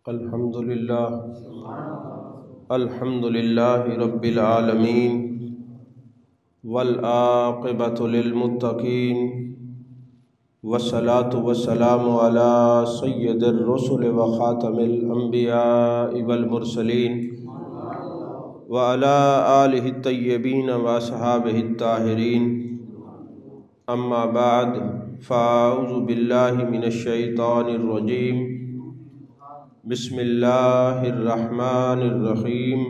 الحمد للہ رب العالمین والعاقبۃ للمتقین والصلاة والسلام علی سید الرسل وخاتم الانبیاء والمرسلین وعلی آلہ الطیبین واصحابہ الطاہرین اما بعد فاعوذ باللہ من الشیطان الرجیم بسم اللہ الرحمن الرحیم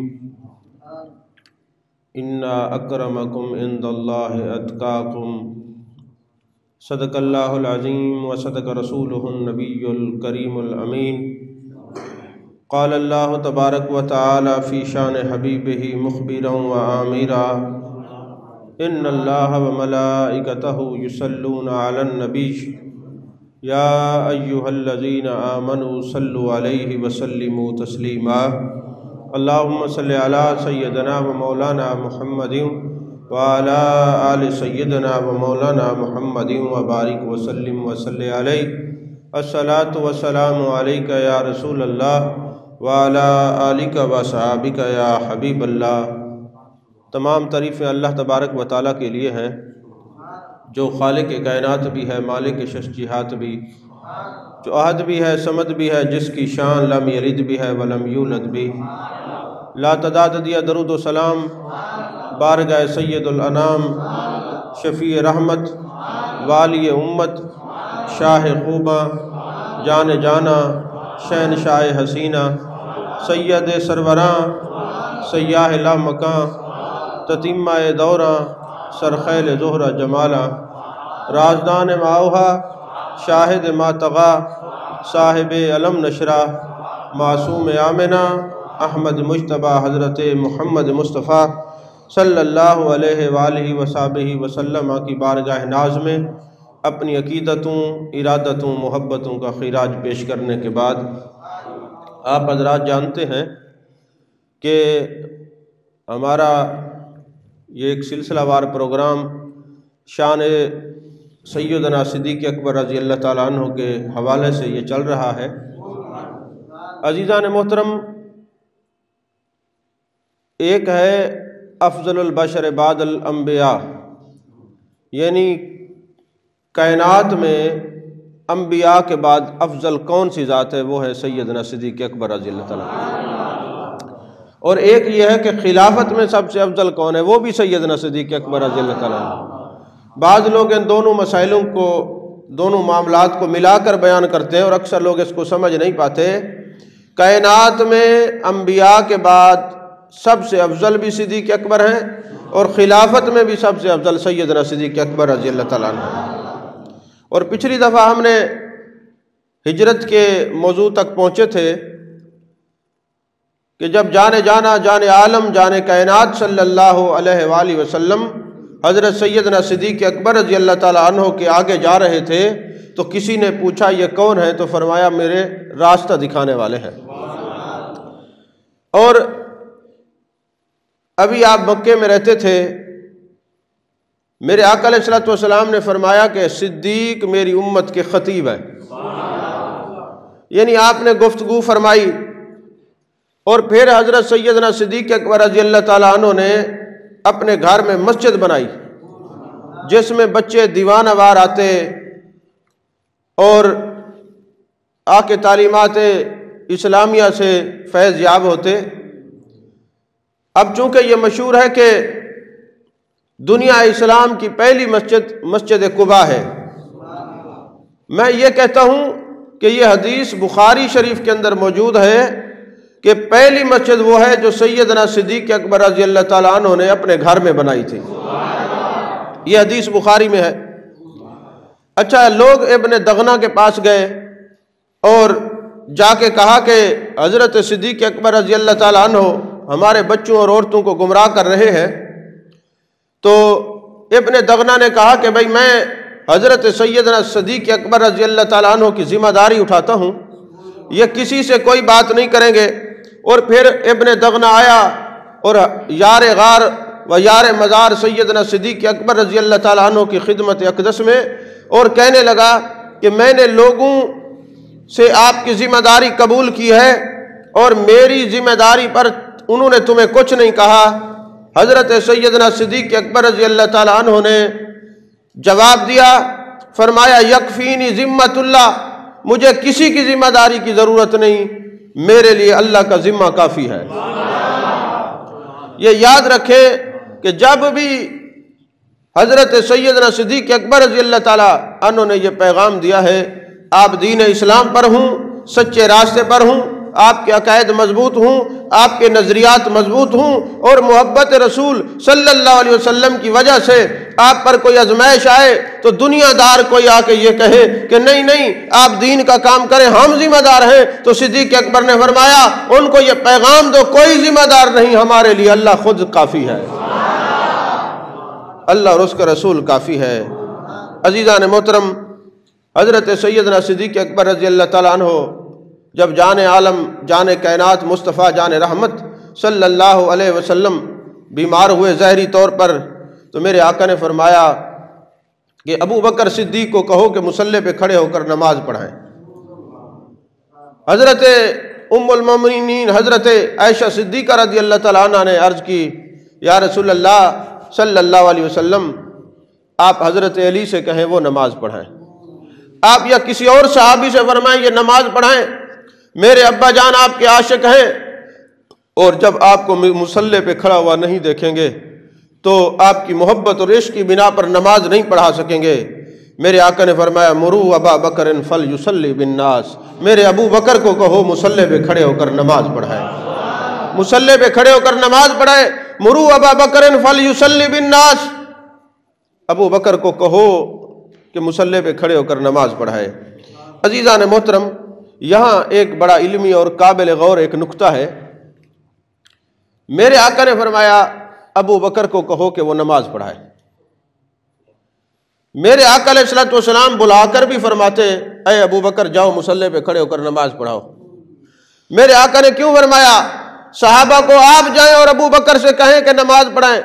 انا اکرمکم عند اللہ اتقاکم صدق اللہ العظیم وصدق رسولہ النبی الکریم الامین قال اللہ تبارک و تعالی فی شان حبیبہ مخبرا وآمرا ان اللہ وملائکتہ یصلون علی النبی یا ایہا الذین آمنوا صلوا علیہ وسلموا تسلیما اللہم صلی علی سیدنا و مولانا محمد وعلی آل سیدنا و مولانا محمد وبارک وسلم وصلی علیہ الصلاة والسلام علیک یا رسول اللہ وعلی آلک وصحابک یا حبیب اللہ۔ تمام تعریفیں اللہ تبارک و تعالیٰ کے لیے ہیں جو خالق کائنات بھی ہے، مالک ششجہات بھی، جو احد بھی ہے، صمد بھی ہے، جس کی شان لم یلد بھی ہے ولم یولد بھی۔ لا تعداد دیا درود و سلام بارگاہ سید الانام، شفیع رحمت، والی امت، شاہ خوباں، جان جانا، شہنشاہ حسینہ، سید سروراں، سیاہ لا مکاں، تتیمہ دوراں، سرخیل زہرہ جمالا، رازدان ماؤہا، شاہد ماتغا، صاحب علم نشرہ، معصوم آمنہ، احمد مجتبہ حضرت محمد مصطفیٰ صلی اللہ علیہ وآلہ وصحبہ وسلم کی بارگاہ ناز میں اپنی عقیدتوں، ارادتوں، محبتوں کا خراج پیش کرنے کے بعد آپ حضرات جانتے ہیں کہ ہمارا یہ ایک سلسلہ وار پروگرام شان سیدنا صدیق اکبر رضی اللہ تعالیٰ عنہ کے حوالے سے یہ چل رہا ہے۔ عزیزان محترم، ایک ہے افضل البشر بعد الانبیاء، یعنی کائنات میں انبیاء کے بعد افضل کون سی ذات ہے، وہ ہے سیدنا صدیق اکبر رضی اللہ تعالیٰ عنہ۔ اور ایک یہ ہے کہ خلافت میں سب سے افضل کون ہے، وہ بھی سیدنا صدیق اکبر رضی اللہ تعالیٰ عنہ۔ بعض لوگ ان دونوں مسائلوں کو، دونوں معاملات کو ملا کر بیان کرتے ہیں اور اکثر لوگ اس کو سمجھ نہیں پاتے۔ کائنات میں انبیاء کے بعد سب سے افضل بھی صدیق اکبر ہیں اور خلافت میں بھی سب سے افضل سیدنا صدیق اکبر رضی اللہ تعالیٰ عنہ۔ اور پچھلی دفعہ ہم نے ہجرت کے موضوع تک پہنچے تھے کہ جب جان جانا، جان عالم، جان کائنات صلی اللہ علیہ وآلہ وسلم حضرت سیدنا صدیق اکبر رضی اللہ تعالیٰ عنہ کے آگے جا رہے تھے تو کسی نے پوچھا یہ کون ہے، تو فرمایا میرے راستہ دکھانے والے ہیں۔ اور ابھی آپ مکے میں رہتے تھے، میرے آقا علیہ الصلوۃ والسلام نے فرمایا کہ صدیق میری امت کے خطیب ہے، یعنی آپ نے گفتگو فرمائی۔ اور پھر حضرت سیدنا صدیق اکبر رضی اللہ تعالیٰ عنہ نے اپنے گھر میں مسجد بنائی جس میں بچے دیوانہ وار آتے اور آ کے تعلیمات اسلامیہ سے فیض یاب ہوتے۔ اب چونکہ یہ مشہور ہے کہ دنیا اسلام کی پہلی مسجد قباء ہے، میں یہ کہتا ہوں کہ یہ حدیث بخاری شریف کے اندر موجود ہے کہ پہلی مسجد وہ ہے جو سیدنا صدیق اکبر رضی اللہ تعالیٰ عنہ نے اپنے گھر میں بنائی تھی، یہ حدیث بخاری میں ہے۔ اچھا، لوگ ابن دغنہ کے پاس گئے اور جا کے کہا کہ حضرت صدیق اکبر رضی اللہ تعالیٰ عنہ ہمارے بچوں اور عورتوں کو گمراہ کر رہے ہیں۔ تو ابن دغنہ نے کہا کہ بھئی میں حضرت سیدنا صدیق اکبر رضی اللہ تعالیٰ عنہ کی ذمہ داری اٹھاتا ہوں، یہ کسی سے کوئی بات نہیں کریں گے۔ اور پھر ابن دغنہ آیا اور یار غار و یار مزار سیدنا صدیق اکبر رضی اللہ تعالیٰ عنہ کی خدمت اقدس میں اور کہنے لگا کہ میں نے لوگوں سے آپ کی ذمہ داری قبول کی ہے اور میری ذمہ داری پر انہوں نے تمہیں کچھ نہیں کہا۔ حضرت سیدنا صدیق اکبر رضی اللہ تعالیٰ عنہ نے جواب دیا، فرمایا یکفینی ذمۃ اللہ، مجھے کسی کی ذمہ داری کی ضرورت نہیں، میرے لیے اللہ کا ذمہ کافی ہے۔ یہ یاد رکھیں کہ جب بھی حضرت سیدنا صدیق اکبر رضی اللہ تعالیٰ عنہ نے یہ پیغام دیا ہے، آپ دین اسلام پر ہوں، سچے راستے پر ہوں، آپ کے عقائد مضبوط ہوں، آپ کے نظریات مضبوط ہوں، اور محبت رسول صلی اللہ علیہ وسلم کی وجہ سے آپ پر کوئی آزمائش آئے تو دنیا دار کوئی آ کے یہ کہے کہ نہیں نہیں آپ دین کا کام کریں، ہم ذمہ دار ہیں، تو صدیق اکبر نے فرمایا ان کو یہ پیغام دو، کوئی ذمہ دار نہیں، ہمارے لیے اللہ خود کافی ہے، اللہ اور اس کا رسول کافی ہے۔ عزیزان محترم، حضرت سیدنا صدیق اکبر رضی اللہ تعالیٰ عنہ جب جان عالم، جان کائنات، مصطفیٰ جان رحمت صلی اللہ علیہ وسلم بیمار ہوئے ظاہری طور پر، تو میرے آقا نے فرمایا کہ ابو بکر صدیق کو کہو کہ مصلی پہ کھڑے ہو کر نماز پڑھائیں۔ حضرت ام المومنین حضرت عائشہ صدیقہ رضی اللہ تعالیٰ عنہ نے عرض کی، یا رسول اللہ صلی اللہ علیہ وسلم، آپ حضرت علی سے کہیں وہ نماز پڑھائیں، آپ یا کسی اور صحابی سے فرمائیں یہ نماز پڑھائیں، میرے ابا جان آپ کے عاشق ہیں، اور جب آپ کو مصلی پہ کھڑا ہوا نہیں دیکھیں گے تو آپ کی محبت اور عشق کی بنا پر نماز نہیں پڑھا سکیں گے۔ میرے آقا نے فرمایا مرو ابا بکر فلیصلی بالناس، میرے ابو بکر کو کہو مصلی پہ کھڑے ہو کر نماز پڑھائیں، مصلی پہ کھڑے ہو کر نماز پڑھائیں۔ مرو ابا بکر فلیصلی بالناس، ابو بکر کو کہو کہ مصلی پہ کھڑے ہو کر نماز پڑھائے۔ عزیزان محترم، یہاں ایک بڑا علمی اور قابل غور ایک نکتہ ہے۔ میرے آقا نے فرمایا ابو بکر کو کہو کہ وہ نماز پڑھائے۔ میرے آقا علیہ الصلوۃ والسلام بلا کر بھی فرماتے اے ابو بکر جاؤ مصلی پہ کھڑے ہو کر نماز پڑھاؤ۔ میرے آقا نے کیوں فرمایا صحابہ کو آپ جائیں اور ابو بکر سے کہیں کہ نماز پڑھائیں؟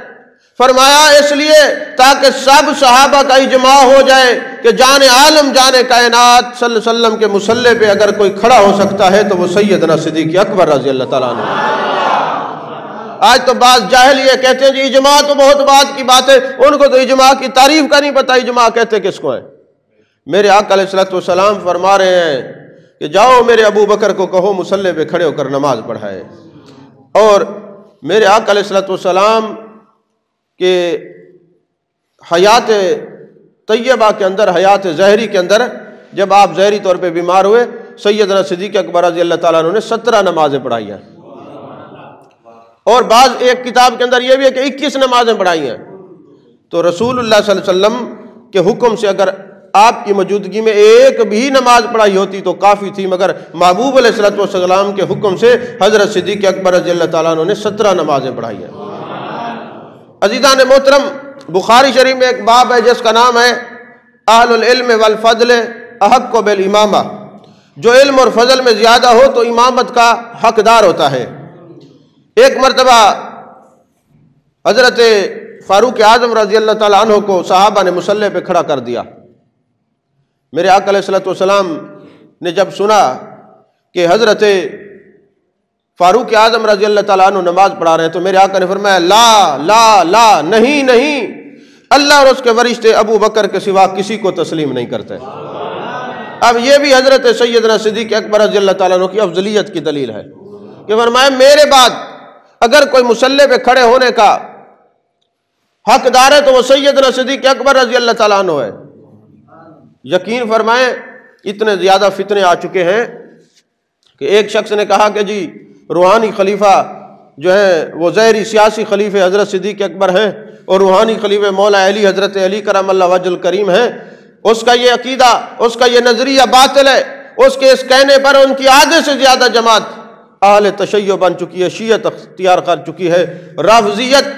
فرمایا اس لیے تاکہ سب صحابہ کا اجماع ہو جائے کہ جان عالم جان کائنات صلی اللہ علیہ وسلم کے مصلی پہ اگر کوئی کھڑا ہو سکتا ہے تو وہ سیدنا صدیق اکبر رضی اللہ تعالیٰ عنہ۔ آج تو بعض جاہل یہ کہتے ہیں جی اجماع تو بہت بات کی بات ہے، ان کو تو اجماع کی تعریف کا نہیں پتہ، اجماع کہتے کس کو ہے؟ میرے آقا علیہ الصلوۃ والسلام فرما رہے ہیں کہ جاؤ میرے ابو بکر کو کہو مصلی پہ کھڑے ہو کر نماز پڑھائے۔ اور میرے آقا علیہ الصلوۃ والسلام کہ حیات طیبہ کے اندر، حیات ظاہری کے اندر، جب آپ ظاہری طور پہ بیمار ہوئے سیدنا صدیق اکبر رضی اللہ تعالیٰ عنہ نے 17 نمازیں پڑھائی ہیں، اور بعض ایک کتاب کے اندر یہ بھی ہے کہ 21 نمازیں پڑھائی ہیں۔ تو رسول اللہ صلی اللہ علیہ وسلم کے حکم سے اگر آپ کی موجودگی میں ایک بھی نماز پڑھائی ہوتی تو کافی تھی، مگر محبوب علیہ الصلوۃ والسلام کے حکم سے حضرت صدیق اکبر رضی اللہ تعالیٰ عنہ نے 17 نمازیں پڑھائی ہیں۔ عزیزان محترم، بخاری شریف میں ایک باب ہے جس کا نام ہے اہل العلم والفضل احق بالامامہ، جو علم اور فضل میں زیادہ ہو تو امامت کا حقدار ہوتا ہے۔ ایک مرتبہ حضرت فاروق اعظم رضی اللہ تعالیٰ عنہ کو صحابہ نے مصلی پہ کھڑا کر دیا۔ میرے آقا علیہ الصلوۃ والسلام نے جب سنا کہ حضرت فاروق اعظم رضی اللہ تعالیٰ عنہ نماز پڑھا رہے ہیں تو میرے آقا نے فرمایا لا لا لا، نہیں نہیں، اللہ اور اس کے فرشتے ابو بکر کے سوا کسی کو تسلیم نہیں کرتے۔ اب یہ بھی حضرت سیدنا صدیق اکبر رضی اللہ تعالیٰ عنہ کی افضلیت کی دلیل ہے کہ فرمایا میرے بعد اگر کوئی مصلی پہ کھڑے ہونے کا حقدار ہے تو وہ سیدنا صدیق اکبر رضی اللہ تعالیٰ عنہ ہے۔ یقین فرمائیں اتنے زیادہ فتنے آ چکے ہیں کہ ایک شخص نے کہا کہ جی روحانی خلیفہ جو ہے وہ ظاہری سیاسی خلیفہ حضرت صدیق اکبر ہیں اور روحانی خلیفہ مولا علی حضرت علی کرم اللہ وجہ الکریم ہیں، اس کا یہ عقیدہ، اس کا یہ نظریہ باطل ہے، اس کے اس کہنے پر ان کی آدھے سے زیادہ جماعت اہل تشیع بن چکی ہے، شیعت اختیار کر چکی ہے، رافضیت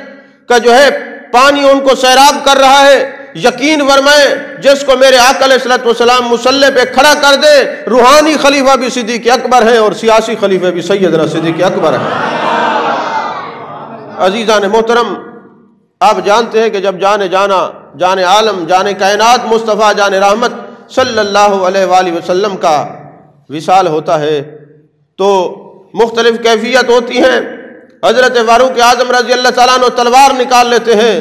کا جو ہے پانی ان کو سیراب کر رہا ہے۔ یقین فرمائیں جس کو میرے آقا علیہ الصلوۃ والسلام مصلی پہ کھڑا کر دے، روحانی خلیفہ بھی صدیق اکبر ہیں اور سیاسی خلیفہ بھی سیدنا صدیق اکبر ہیں۔ عزیزان محترم، آپ جانتے ہیں کہ جب جان عالم جان کائنات مصطفیٰ جان رحمت صلی اللہ علیہ وآلہ وسلم کا وصال ہوتا ہے تو مختلف کیفیت ہوتی ہیں۔ حضرت فاروق اعظم رضی اللہ تعالیٰ عنہ تلوار نکال لیتے ہیں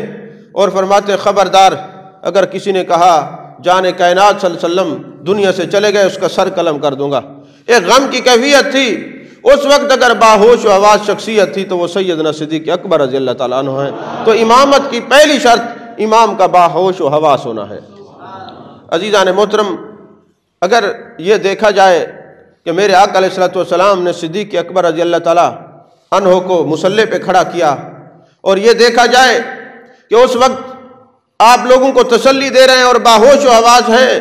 اور فرماتے خبردار، اگر کسی نے کہا جان کائنات صلی اللہ علیہ وسلم دنیا سے چلے گئے، اس کا سر قلم کر دوں گا۔ ایک غم کی کیفیت تھی اس وقت۔ اگر باہوش و حواس شخصیت تھی تو وہ سیدنا صدیق اکبر رضی اللہ تعالیٰ عنہ ہیں۔ تو امامت کی پہلی شرط امام کا باہوش و حواس ہونا ہے۔ عزیزان محترم، اگر یہ دیکھا جائے کہ میرے آقا علیہ الصلوۃ والسلام نے صدیق اکبر رضی اللہ تعالیٰ عنہ کو مصلی پہ کھڑا کیا، اور یہ دیکھا جائے کہ اس وقت آپ لوگوں کو تسلی دے رہے ہیں اور باہوش و حواس ہیں،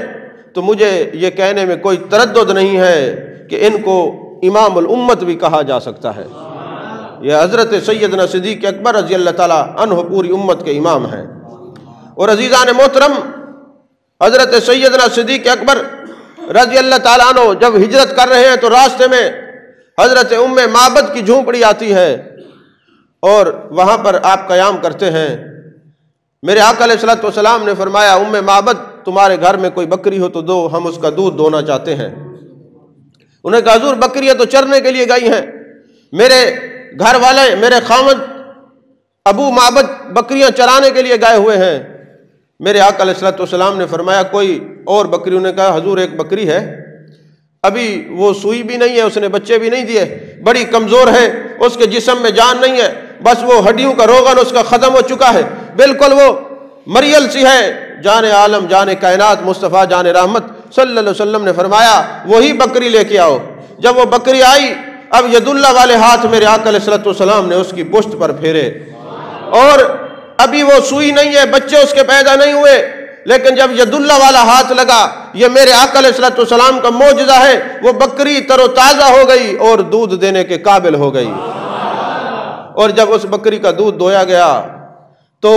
تو مجھے یہ کہنے میں کوئی تردد نہیں ہے کہ ان کو امام الامت بھی کہا جا سکتا ہے۔ یہ حضرت سیدنا صدیق اکبر رضی اللہ تعالیٰ عنہ پوری امت کے امام ہیں۔ اور عزیزان محترم، حضرت سیدنا صدیق اکبر رضی اللہ تعالیٰ عنہ جب ہجرت کر رہے ہیں تو راستے میں حضرت ام معبد کی جھونپڑی آتی ہے اور وہاں پر آپ قیام کرتے ہیں۔ میرے آقا علیہ الصلوۃ والسلام نے فرمایا ام معبد تمہارے گھر میں کوئی بکری ہو تو دو، ہم اس کا دودھ دونا چاہتے ہیں۔ انہیں کہا حضور بکریاں تو چرنے کے لیے گئی ہیں، میرے گھر والے میرے خاوند ابو معبد بکریاں چرانے کے لیے گئے ہوئے ہیں۔ میرے آقا علیہ الصلوۃ والسلام نے فرمایا کوئی اور بکری؟ انہوں نے کہا حضور ایک بکری ہے، ابھی وہ سوئی بھی نہیں ہے، اس نے بچے بھی نہیں دیے، بڑی کمزور ہے، اس کے جسم میں جان نہیں ہے، بس وہ ہڈیوں کا روغن اس کا ختم ہو چکا ہے، بالکل وہ مریل سی ہے۔ جان عالم جان کائنات مصطفیٰ جان رحمت صلی اللہ علیہ وسلم نے فرمایا وہی بکری لے کے آؤ۔ جب وہ بکری آئی، اب ید اللہ والے ہاتھ میرے آقا علیہ الصلوۃ والسلام نے اس کی پشت پر پھیرے، اور ابھی وہ سوئی نہیں ہے، بچے اس کے پیدا نہیں ہوئے، لیکن جب ید اللہ والا ہاتھ لگا، یہ میرے آقا علیہ الصلوۃ والسلام کا معجزہ ہے، وہ بکری تر و تازہ ہو گئی اور دودھ دینے کے قابل ہو گئی۔ اور جب اس بکری کا دودھ دویا گیا تو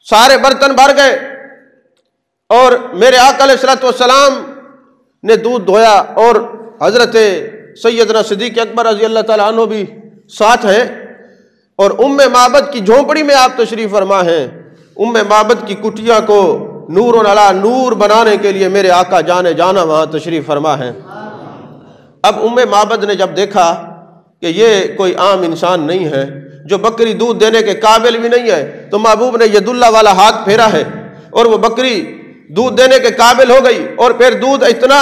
سارے برتن بھر گئے، اور میرے آقا علیہ الصلوۃ والسلام نے دودھ دھویا، اور حضرت سیدنا صدیق اکبر رضی اللہ تعالیٰ عنہ بھی ساتھ ہیں، اور ام معبد کی جھونپڑی میں آپ تشریف فرما ہیں۔ ام معبد کی کٹیا کو نور علی نور بنانے کے لیے میرے آقا جانے جانا وہاں تشریف فرما ہیں۔ اب ام معبد نے جب دیکھا کہ یہ کوئی عام انسان نہیں ہے، جو بکری دودھ دینے کے قابل بھی نہیں ہے، تو محبوب نے ید اللہ والا ہاتھ پھیرا ہے اور وہ بکری دودھ دینے کے قابل ہو گئی، اور پھر دودھ اتنا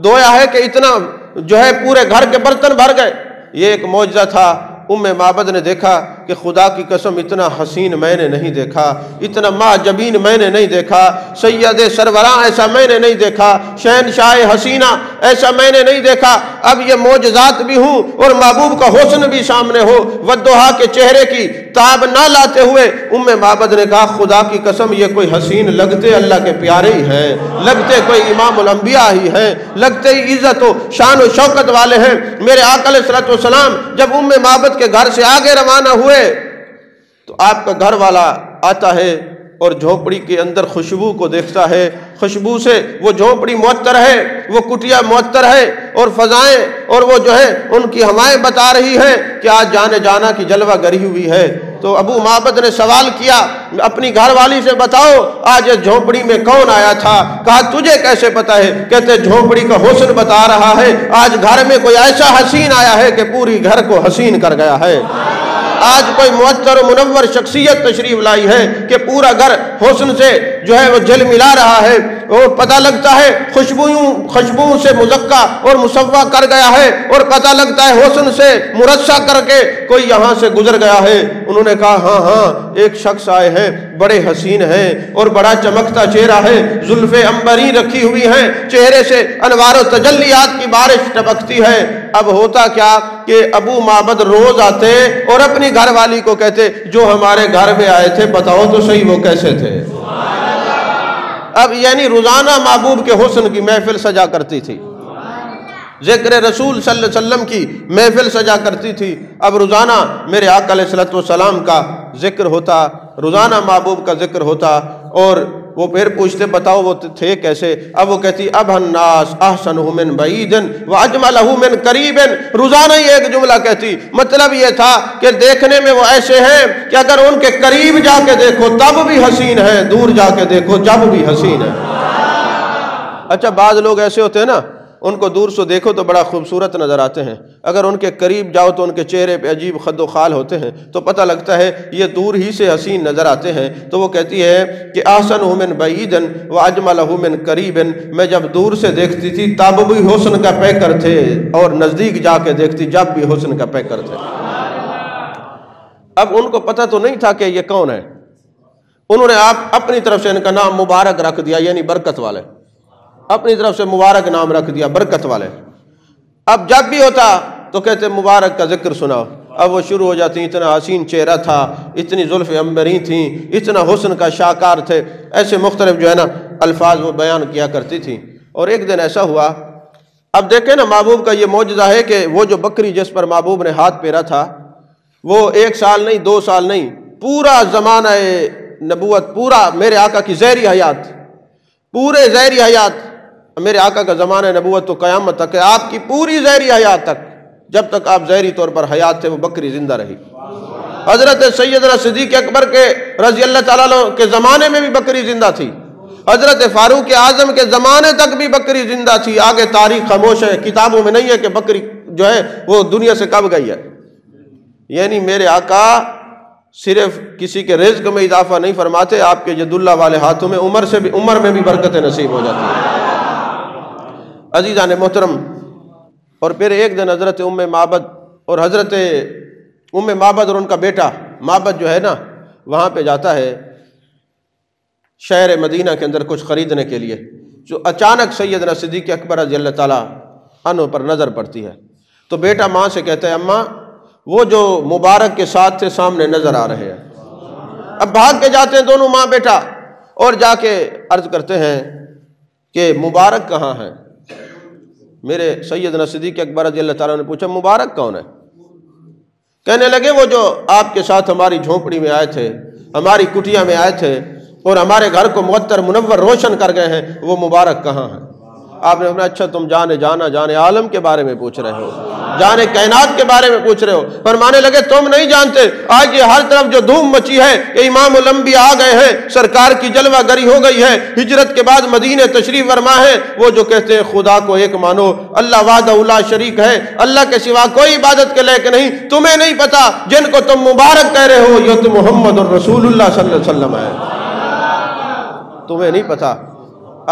دویا ہے کہ اتنا جو ہے پورے گھر کے برتن بھر گئے۔ یہ ایک معجزہ تھا۔ ام معبد نے دیکھا کہ خدا کی قسم اتنا حسین میں نے نہیں دیکھا، اتنا معجبین میں نے نہیں دیکھا، سید سربراہ ایسا میں نے نہیں دیکھا، شہنشاہ حسینہ ایسا میں نے نہیں دیکھا۔ اب یہ معجزات بھی ہوں اور محبوب کا حسن بھی سامنے ہو، والضحیٰ کے چہرے کی تاب نہ لاتے ہوئے ام معبد نے کہا خدا کی قسم یہ کوئی حسین لگتے اللہ کے پیارے ہی ہیں، لگتے کوئی امام الانبیاء ہی ہیں، لگتے ہی عزت و شان و شوکت والے ہیں۔ میرے آقا علیہ الصلوۃ والسلام جب ام معبد کے گھر سے آگے روانہ ہوئے تو آپ کا گھر والا آتا ہے اور جھونپڑی کے اندر خوشبو کو دیکھتا ہے، خوشبو سے وہ جھونپڑی معطر ہے، وہ کٹیا معطر ہے، اور فضائیں اور وہ جو ہے ان کی ہوائیں بتا رہی ہیں کہ آج جانے جانا کی جلوہ گری ہوئی ہے۔ تو ابو معبد نے سوال کیا اپنی گھر والی سے، بتاؤ آج اس جھونپڑی میں کون آیا تھا؟ کہا تجھے کیسے پتا ہے؟ کہتے جھونپڑی کا حسن بتا رہا ہے، آج گھر میں کوئی ایسا حسین آیا ہے کہ پوری گھر کو حسین کر گیا ہے۔ آج کوئی معطر و منور شخصیت تشریف لائی ہے کہ پورا گھر حسن سے جو ہے وہ جل ملا رہا ہے، اور پتہ لگتا ہے خوشبو سے مزکا اور مصفہ کر گیا ہے، اور پتہ لگتا ہے حسن سے مرصع کر کے کوئی یہاں سے گزر گیا ہے۔ انہوں نے کہا ہاں ہاں ایک شخص آئے ہیں، بڑے حسین ہیں اور بڑا چمکتا چہرہ ہے، زلفیں عنبری رکھی ہوئی ہیں، چہرے سے انوار و تجلیات کی بارش ٹپکتی ہے۔ اب ہوتا کیا کہ ابو معبد روز آتے اور اپنی گھر والی کو کہتے جو ہمارے گھر میں آئے تھے بتاؤ تو صحیح وہ کیسے تھے۔ اب یعنی روزانہ محبوب کے حسن کی محفل سجا کرتی تھی، ذکر رسول صلی اللہ علیہ وسلم کی محفل سجا کرتی تھی۔ اب روزانہ میرے آقا علیہ الصلوۃ والسلام کا ذکر ہوتا، روزانہ محبوب کا ذکر ہوتا، اور وہ پھر پوچھتے بتاؤ وہ تھے کیسے؟ اب وہ کہتی اب الناس احسنہ من بعید واجملہ من قریب۔ روزانہ ہی ایک جملہ کہتی، مطلب یہ تھا کہ دیکھنے میں وہ ایسے ہیں کہ اگر ان کے قریب جا کے دیکھو تب بھی حسین ہیں، دور جا کے دیکھو جب بھی حسین ہے۔ اچھا بعض لوگ ایسے ہوتے ہیں نا، ان کو دور سے دیکھو تو بڑا خوبصورت نظر آتے ہیں، اگر ان کے قریب جاؤ تو ان کے چہرے پہ عجیب خد و خال ہوتے ہیں، تو پتہ لگتا ہے یہ دور ہی سے حسین نظر آتے ہیں۔ تو وہ کہتی ہے کہ احسنہ من بعید و اجملہ من قریب، میں جب دور سے دیکھتی تھی تب بھی حسن کا پیکر تھے، اور نزدیک جا کے دیکھتی جب بھی حسن کا پیکر تھے۔ اب ان کو پتہ تو نہیں تھا کہ یہ کون ہے، انہوں نے اپنی طرف سے ان کا نام مبارک رکھ دیا، یعنی برکت والے، اپنی طرف سے مبارک نام رکھ دیا، برکت والے۔ اب جب بھی ہوتا تو کہتے مبارک کا ذکر سناؤ، اب وہ شروع ہو جاتی، اتنا حسین چہرہ تھا، اتنی زلف عنبری تھیں، اتنا حسن کا شاہکار تھے، ایسے مختلف جو ہے نا الفاظ وہ بیان کیا کرتی تھیں۔ اور ایک دن ایسا ہوا، اب دیکھیں نا محبوب کا یہ معجزہ ہے کہ وہ جو بکری جس پر محبوب نے ہاتھ پھیرا تھا وہ 1 سال نہیں 2 سال نہیں، پورا زمانہ نبوت، پورا میرے آقا کی زہری حیات، پورے زہری حیات، میرے آقا کا زمانہ نبوت تو قیامت تک ہے، آپ کی پوری زہری حیات تک، جب تک آپ زہری طور پر حیات تھے وہ بکری زندہ رہی۔ حضرت سیدنا صدیق اکبر کے رضی اللہ تعالیٰ عنہ کے زمانے میں بھی بکری زندہ تھی، حضرت فاروق اعظم کے زمانے تک بھی بکری زندہ تھی۔ آگے تاریخ خاموش ہے، کتابوں میں نہیں ہے کہ بکری جو ہے وہ دنیا سے کب گئی ہے۔ یعنی میرے آقا صرف کسی کے رزق میں اضافہ نہیں فرماتے، آپ کے ید اللہ والے ہاتھوں میں عمر میں بھی برکتیں نصیب ہو جاتی ہیں۔ عزیزان محترم، اور پھر ایک دن حضرت ام معبد اور ان کا بیٹا معبد جو ہے نا وہاں پہ جاتا ہے شہر مدینہ کے اندر کچھ خریدنے کے لیے، جو اچانک سیدنا صدیق اکبر رضی اللہ تعالیٰ عنہ پر نظر پڑتی ہے، تو بیٹا ماں سے کہتا ہے اماں وہ جو مبارک کے ساتھ تھے سامنے نظر آ رہے ہیں۔ اب بھاگ کے جاتے ہیں دونوں ماں بیٹا اور جا کے عرض کرتے ہیں کہ مبارک کہاں ہے؟ میرے سیدنا صدیق اکبر رضی اللہ تعالیٰ نے پوچھا مبارک کون ہے؟ کہنے لگے وہ جو آپ کے ساتھ ہماری جھونپڑی میں آئے تھے، ہماری کٹیا میں آئے تھے اور ہمارے گھر کو معطر منور روشن کر گئے ہیں، وہ مبارک کہاں ہیں؟ آپ نے فرمایا اچھا تم جانے عالم کے بارے میں پوچھ رہے ہو، جانے کائنات کے بارے میں پوچھ رہے ہو۔ فرمانے لگے تم نہیں جانتے آج یہ ہر طرف جو دھوم مچی ہے کہ امام الانبیاء آ گئے ہیں، سرکار کی جلوہ گری ہو گئی ہے، ہجرت کے بعد مدینے تشریف فرما ہے، وہ جو کہتے ہیں خدا کو ایک مانو، اللہ وحدہ لا شریک ہے، اللہ کے سوا کوئی عبادت کے لائق نہیں، تمہیں نہیں پتا جن کو تم مبارک کہہ رہے ہو یہ تو محمد الرسول اللہ صلی اللہ علیہ وسلم ہے، تمہیں نہیں پتا۔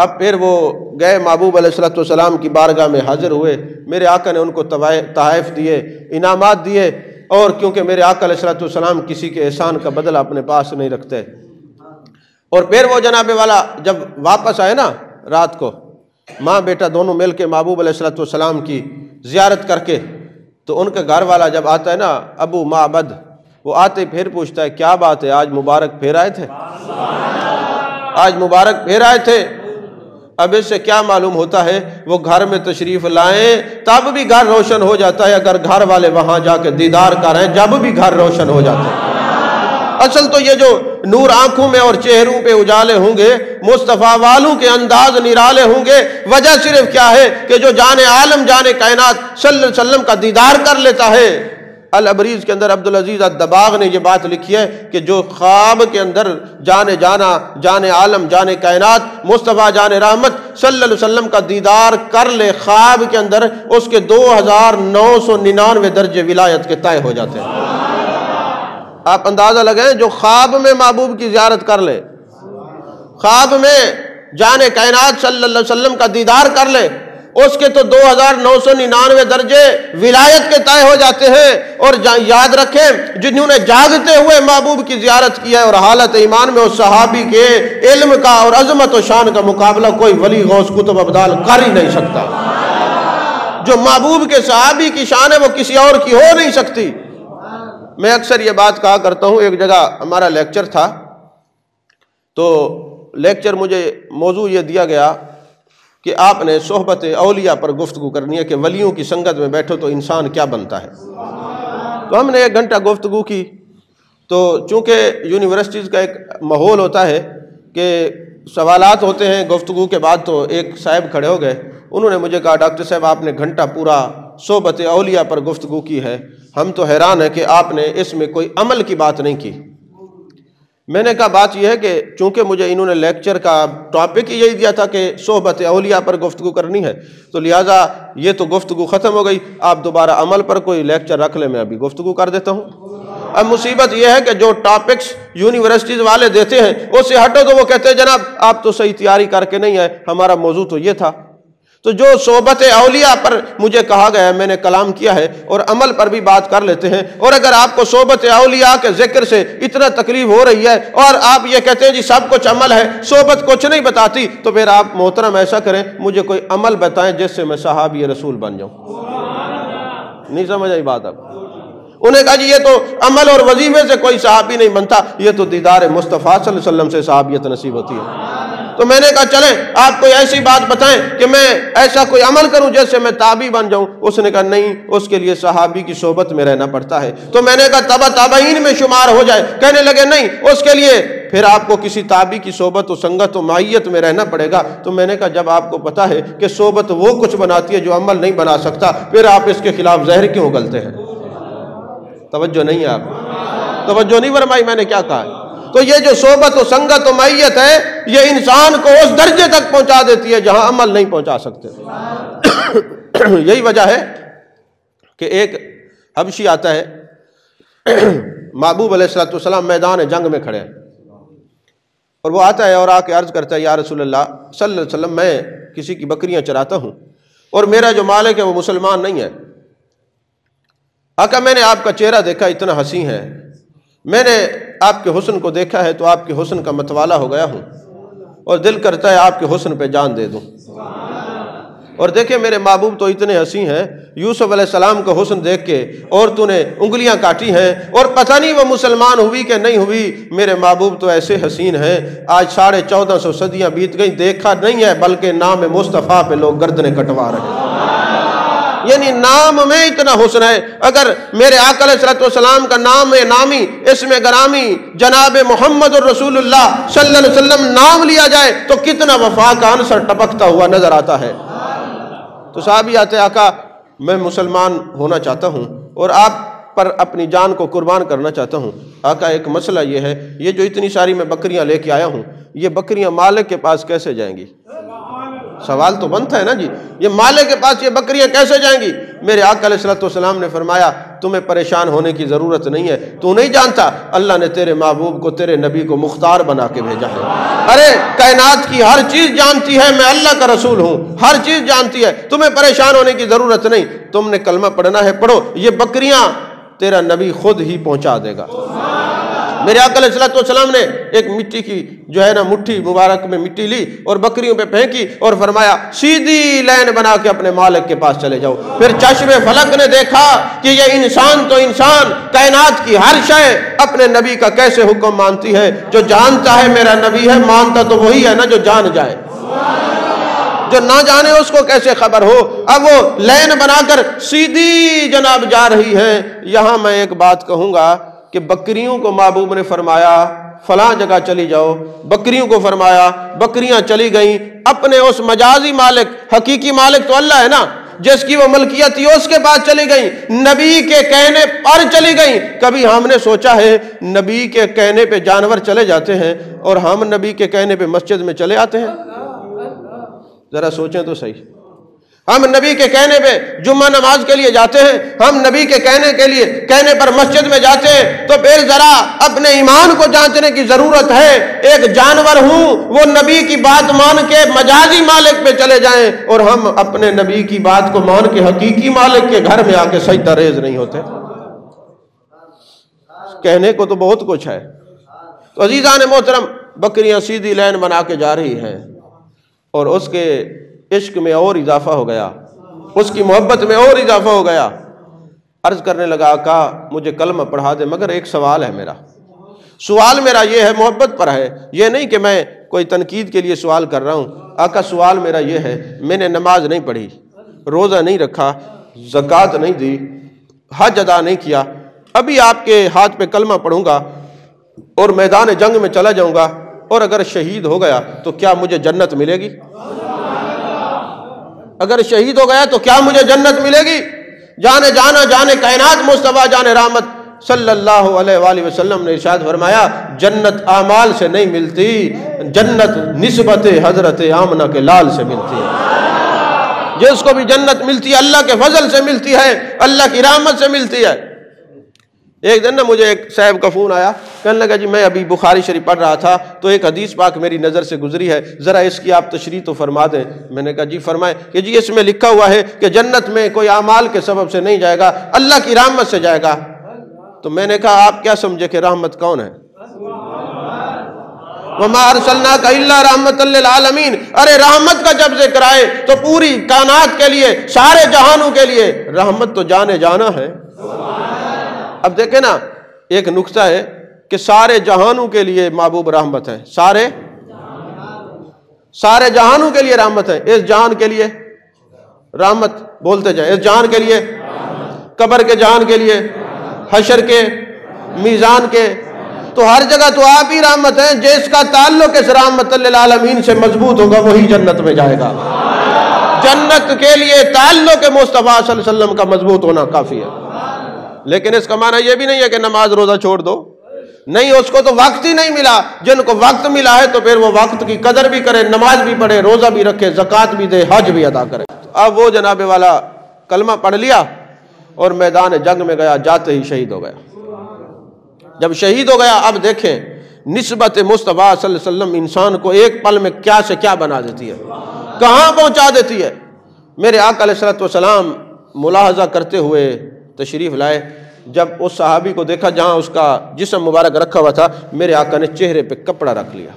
اب پھر وہ گئے محبوب علیہ السلام کی بارگاہ میں حاضر ہوئے، میرے آقا نے ان کو تحائف دیے، انعامات دیے، اور کیونکہ میرے آقا علیہ السلام کسی کے احسان کا بدلہ اپنے پاس نہیں رکھتے۔ اور پھر وہ جناب والا جب واپس آئے نا رات کو، ماں بیٹا دونوں مل کے محبوب علیہ السلام کی زیارت کر کے، تو ان کا گھر والا جب آتا ہے نا ابو معبد، وہ آتے پھر پوچھتا ہے کیا بات ہے آج مبارک پھر آئے تھے؟ آج مبارک پھر آئے تھے؟ اب اس سے کیا معلوم ہوتا ہے وہ گھر میں تشریف لائیں تب بھی گھر روشن ہو جاتا ہے، اگر گھر والے وہاں جا کے دیدار کریں جب بھی گھر روشن ہو جاتا ہے۔ اصل تو یہ جو نور آنکھوں میں اور چہروں پہ اجالے ہوں گے، مصطفیٰ والوں کے انداز نرالے ہوں گے، وجہ صرف کیا ہے کہ جو جانے عالم جانے کائنات صلی اللہ علیہ وسلم کا دیدار کر لیتا ہے۔ الابریز کے اندر عبدالعزیز الدباغ نے یہ بات لکھی ہے کہ جو خواب کے اندر جانے جانا، جانے عالم جانے کائنات مصطفیٰ جانے رحمت صلی اللہ علیہ وسلم کا دیدار کر لے خواب کے اندر، اس کے 2999 درجے ولایت کے طے ہو جاتے ہیں۔ آپ اندازہ لگائیں جو خواب میں محبوب کی زیارت کر لے، خواب میں جانے کائنات صلی اللہ علیہ وسلم کا دیدار کر لے، اس کے تو 2999 درجے ولایت کے طے ہو جاتے ہیں۔ اور یاد رکھیں جنہوں نے جاگتے ہوئے محبوب کی زیارت کیا ہے اور حالت ایمان میں اس صحابی کے علم کا اور عظمت و شان کا مقابلہ کوئی ولی غوث قطب ابدال کر ہی نہیں سکتا۔ جو محبوب کے صحابی کی شان ہے وہ کسی اور کی ہو نہیں سکتی۔ میں اکثر یہ بات کہا کرتا ہوں، ایک جگہ ہمارا لیکچر تھا تو لیکچر مجھے موضوع یہ دیا گیا کہ آپ نے صحبت اولیاء پر گفتگو کرنی ہے کہ ولیوں کی سنگت میں بیٹھو تو انسان کیا بنتا ہے۔ تو ہم نے 1 گھنٹہ گفتگو کی، تو چونکہ یونیورسٹیز کا ایک ماحول ہوتا ہے کہ سوالات ہوتے ہیں، گفتگو کے بعد تو ایک صاحب کھڑے ہو گئے، انہوں نے مجھے کہا ڈاکٹر صاحب آپ نے گھنٹہ پورا صحبت اولیاء پر گفتگو کی ہے، ہم تو حیران ہیں کہ آپ نے اس میں کوئی عمل کی بات نہیں کی۔ میں نے کہا بات یہ ہے کہ چونکہ مجھے انہوں نے لیکچر کا ٹاپک ہی یہی دیا تھا کہ صحبت اولیاء پر گفتگو کرنی ہے، تو لہٰذا یہ تو گفتگو ختم ہو گئی، آپ دوبارہ عمل پر کوئی لیکچر رکھ لیں، میں ابھی گفتگو کر دیتا ہوں۔ اب مصیبت یہ ہے کہ جو ٹاپکس یونیورسٹیز والے دیتے ہیں اس سے ہٹو تو وہ کہتے ہیں جناب آپ تو صحیح تیاری کر کے نہیں ہے، ہمارا موضوع تو یہ تھا۔ تو جو صحبت اولیاء پر مجھے کہا گیا ہے میں نے کلام کیا ہے، اور عمل پر بھی بات کر لیتے ہیں۔ اور اگر آپ کو صحبت اولیاء کے ذکر سے اتنا تکلیف ہو رہی ہے اور آپ یہ کہتے ہیں جی سب کچھ عمل ہے، صحبت کچھ نہیں بتاتی، تو پھر آپ محترم ایسا کریں مجھے کوئی عمل بتائیں جس سے میں صحابی رسول بن جاؤں۔ نہیں سمجھ آئی بات آپ؟ انہیں کہا جی یہ تو عمل اور وظیفے سے کوئی صحابی نہیں بنتا، یہ تو دیدار مصطفیٰ صلی اللہ علیہ وسلم سے صحابیت نصیب ہوتی ہے۔ تو میں نے کہا چلیں آپ کوئی ایسی بات بتائیں کہ میں ایسا کوئی عمل کروں جس سے میں تابعی بن جاؤں۔ اس نے کہا نہیں، اس کے لیے صحابی کی صحبت میں رہنا پڑتا ہے۔ تو میں نے کہا تبع تابعین میں شمار ہو جائے، کہنے لگے نہیں، اس کے لیے پھر آپ کو کسی تابعی کی صحبت و سنگت و معیت میں رہنا پڑے گا۔ تو میں نے کہا جب آپ کو پتا ہے کہ صحبت وہ کچھ بناتی ہے جو عمل نہیں بنا سکتا، پھر آپ اس کے خلاف زہر کیوں اگلتے ہیں؟ توجہ نہیں ہے آپ، توجہ نہیں فرمائی میں نے کیا کہا ہے؟ تو یہ جو صحبت و سنگت و معیت ہے یہ انسان کو اس درجے تک پہنچا دیتی ہے جہاں عمل نہیں پہنچا سکتے۔ یہی وجہ ہے کہ ایک حبشی آتا ہے، محبوب علیہ السلام میدان جنگ میں کھڑے ہیں، اور وہ آتا ہے اور آ کے عرض کرتا ہے یا رسول اللہ صلی اللہ علیہ وسلم میں کسی کی بکریاں چراتا ہوں اور میرا جو مالک ہے وہ مسلمان نہیں ہے۔ آقا میں نے آپ کا چہرہ دیکھا اتنا حسین ہے، میں نے آپ کے حسن کو دیکھا ہے تو آپ کے حسن کا متوالا ہو گیا ہوں اور دل کرتا ہے آپ کے حسن پہ جان دے دوں۔ اور دیکھیں میرے محبوب تو اتنے حسین ہیں، یوسف علیہ السلام کا حسن دیکھ کے اور تو نے انگلیاں کاٹی ہیں اور پتہ نہیں وہ مسلمان ہوئی کہ نہیں ہوئی، میرے محبوب تو ایسے حسین ہیں آج 1450 صدیاں بیت گئیں، دیکھا نہیں ہے بلکہ نام مصطفیٰ پہ لوگ گردنیں کٹوا رہے ہیں۔ یعنی نام میں اتنا حسن ہے، اگر میرے آقا علیہ السلام کا نام نامی اسم گرامی جناب محمد الرسول اللہ صلی اللہ علیہ وسلم نام لیا جائے تو کتنا وفا کا عنصر ٹپکتا ہوا نظر آتا ہے۔ تو صحابی آتے آقا میں مسلمان ہونا چاہتا ہوں اور آپ پر اپنی جان کو قربان کرنا چاہتا ہوں۔ آقا ایک مسئلہ یہ ہے، یہ جو اتنی ساری میں بکریاں لے کے آیا ہوں یہ بکریاں مالک کے پاس کیسے جائیں گی؟ سوال تو بنتا ہے نا جی، یہ مالک کے پاس یہ بکریاں کیسے جائیں گی؟ میرے آقا علیہ السلام نے فرمایا تمہیں پریشان ہونے کی ضرورت نہیں ہے، تو نہیں جانتا اللہ نے تیرے محبوب کو تیرے نبی کو مختار بنا کے بھیجا ہے۔ ارے کائنات کی ہر چیز جانتی ہے میں اللہ کا رسول ہوں، ہر چیز جانتی ہے، تمہیں پریشان ہونے کی ضرورت نہیں، تم نے کلمہ پڑھنا ہے پڑھو، یہ بکریاں تیرا نبی خود ہی پہنچا دے گا۔ میرے آقا علیہ السلام نے ایک مٹی کی جو ہے نا مٹھی مبارک میں مٹی لی اور بکریوں پہ پھینکی اور فرمایا سیدھی لائن بنا کے اپنے مالک کے پاس چلے جاؤ۔ پھر چشم فلک نے دیکھا کہ یہ انسان تو انسان، کائنات کی ہر شے اپنے نبی کا کیسے حکم مانتی ہے، جو جانتا ہے میرا نبی ہے مانتا تو وہی ہے نا جو جان جائے، جو نہ جانے اس کو کیسے خبر ہو۔ اب وہ لائن بنا کر سیدھی جناب جا رہی ہے۔ یہاں میں ایک بات کہوں گا کہ بکریوں کو محبوب نے فرمایا فلاں جگہ چلی جاؤ، بکریوں کو فرمایا، بکریاں چلی گئیں، اپنے اس مجازی مالک، حقیقی مالک تو اللہ ہے نا جس کی وہ ملکیت تھی اس کے پاس چلی گئیں، نبی کے کہنے پر چلی گئیں۔ کبھی ہم نے سوچا ہے نبی کے کہنے پہ جانور چلے جاتے ہیں اور ہم نبی کے کہنے پہ مسجد میں چلے آتے ہیں؟ ذرا سوچیں تو صحیح، ہم نبی کے کہنے پہ جمعہ نماز کے لیے جاتے ہیں، ہم نبی کے کہنے پر مسجد میں جاتے ہیں، تو پھر ذرا اپنے ایمان کو جانچنے کی ضرورت ہے۔ ایک جانور ہوں وہ نبی کی بات مان کے مجازی مالک پہ چلے جائیں اور ہم اپنے نبی کی بات کو مان کے حقیقی مالک کے گھر میں آ کے سجدہ ریز نہیں ہوتے۔ کہنے کو تو بہت کچھ ہے۔ تو عزیزان محترم بکریاں سیدھی لائن بنا کے جا رہی ہیں اور اس کے عشق میں اور اضافہ ہو گیا، اس کی محبت میں اور اضافہ ہو گیا۔ عرض کرنے لگا آقا مجھے کلمہ پڑھا دے، مگر ایک سوال ہے میرا، سوال میرا یہ ہے محبت پر ہے، یہ نہیں کہ میں کوئی تنقید کے لیے سوال کر رہا ہوں۔ آقا سوال میرا یہ ہے، میں نے نماز نہیں پڑھی، روزہ نہیں رکھا، زکوٰۃ نہیں دی، حج ادا نہیں کیا، ابھی آپ کے ہاتھ پہ کلمہ پڑھوں گا اور میدان جنگ میں چلا جاؤں گا اور اگر شہید ہو گیا تو کیا مجھے جنت ملے گی؟ اگر شہید ہو گیا تو کیا مجھے جنت ملے گی؟ جانے جانا جانے کائنات مصطفیٰ جانے رحمت صلی اللہ علیہ وآلہ وسلم نے ارشاد فرمایا جنت اعمال سے نہیں ملتی، جنت نسبت حضرت آمنہ کے لال سے ملتی ہے۔ جس کو بھی جنت ملتی ہے اللہ کے فضل سے ملتی ہے، اللہ کی رحمت سے ملتی ہے۔ ایک دن نا مجھے ایک صاحب کا فون آیا، کہنے لگا جی میں ابھی بخاری شریف پڑھ رہا تھا تو ایک حدیث پاک میری نظر سے گزری ہے، ذرا اس کی آپ تشریح تو فرما دیں۔ میں نے کہا جی فرمائیں۔ کہ جی اس میں لکھا ہوا ہے کہ جنت میں کوئی اعمال کے سبب سے نہیں جائے گا، اللہ کی رحمت سے جائے گا۔ تو میں نے کہا آپ کیا سمجھے کہ رحمت کون ہے؟ وَمَا أَرْسَلْنَاكَ إِلَّا رَحْمَةً لِّلْعَالَمِينَ۔ ارے رحمت کا جب ذکر آئے تو پوری کائنات کے لیے، سارے جہانوں کے لیے رحمت تو جانے جانا ہے۔ اب دیکھیں نا ایک نقطہ ہے کہ سارے جہانوں کے لیے محبوب رحمت ہے، سارے جہانوں کے لیے رحمت ہے۔ اس جہان کے لیے رحمت بولتے جائیں، اس جہان کے لیے، قبر کے جہان کے لیے، حشر کے، میزان کے، تو ہر جگہ تو آپ ہی رحمت ہیں۔ جس کا تعلق اس رحمت للعالمین سے مضبوط ہوگا وہی جنت میں جائے گا۔ جنت کے لیے تعلق مصطفیٰ صلی اللہ علیہ وسلم کا مضبوط ہونا کافی ہے۔ لیکن اس کا معنی یہ بھی نہیں ہے کہ نماز روزہ چھوڑ دو، نہیں، اس کو تو وقت ہی نہیں ملا۔ جن کو وقت ملا ہے تو پھر وہ وقت کی قدر بھی کرے، نماز بھی پڑھے، روزہ بھی رکھے، زکوٰۃ بھی دے، حج بھی ادا کرے۔ اب وہ جناب والا کلمہ پڑھ لیا اور میدان جنگ میں گیا، جاتے ہی شہید ہو گیا۔ جب شہید ہو گیا، اب دیکھیں نسبت مصطفیٰ صلی اللہ علیہ وسلم انسان کو ایک پل میں کیا سے کیا بنا دیتی ہے، کہاں پہنچا دیتی ہے۔ میرے آقا علیہ السلام ملاحظہ کرتے ہوئے تشریف لائے، جب اس صحابی کو دیکھا جہاں اس کا جسم مبارک رکھا ہوا تھا، میرے آقا نے چہرے پہ کپڑا رکھ لیا،